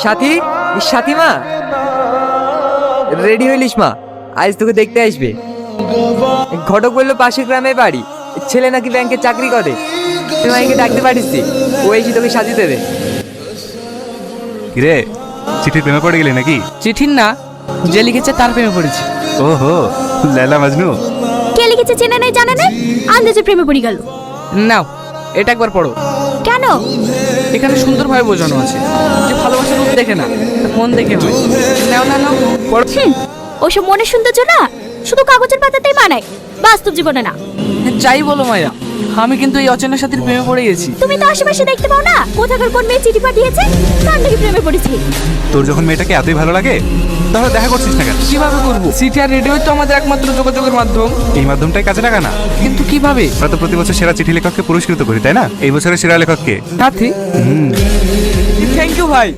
সাথী, সাথী মা, রেডি হইলিস মা, আজ তোকে দেখতে আসবে। ঘটক বললো পাশের গ্রামে বাড়ি, ছেলে নাকি ব্যাংকে চাকরি করে। তুই মাইকে ডাকতে পারিস, ও এসে তোকে সাজিয়ে দেবে। কিরে, চিঠির প্রেমে পড়ে গেলি নাকি? চিঠির না, যে লিখেছে তার প্রেমে পড়েছি। ওহো, লেলা মাজনু। কে লিখেছে চেনা নেই জানা নেই, আন্দাজে প্রেমে পড়ে গেল। নাও এটা একবার পড়ো। কেন? এখানে সুন্দরভাবে বোঝানো আছে যে ভালোবাসার রূপ দেখে না, মন দেখে হয়। নাও না নাও পড়ো। ওসব মনের সৌন্দর্য না শুধু কাগজের পাতাতেই মানায়, বাস্তব জীবনে না। যাই বলো মায়া, আমি কিন্তু এই অচেনা সাথীর প্রেমে পড়ে গেছি। তুমি তো আশেপাশে দেখতে পাও না কোথাকার কোন মেয়ে চিঠি পাঠিয়েছে, তার নাকি প্রেমে পড়েছি। তোর যখন মেয়েটাকে এতই ভালো লাগে তাহলে দেখা করছিস না কেন? কিভাবে করবো? চিঠি আর রেডিও তো আমাদের একমাত্র যোগাযোগের মাধ্যম। এই মাধ্যমটাই কাজে লাগা না। কিন্তু কিভাবে? আমরা তো প্রতি বছর সেরা চিঠি লেখককে পুরস্কৃত করি, তাই না? এই বছরের সেরা লেখককে সাথী, থ্যাংক ইউ ভাই।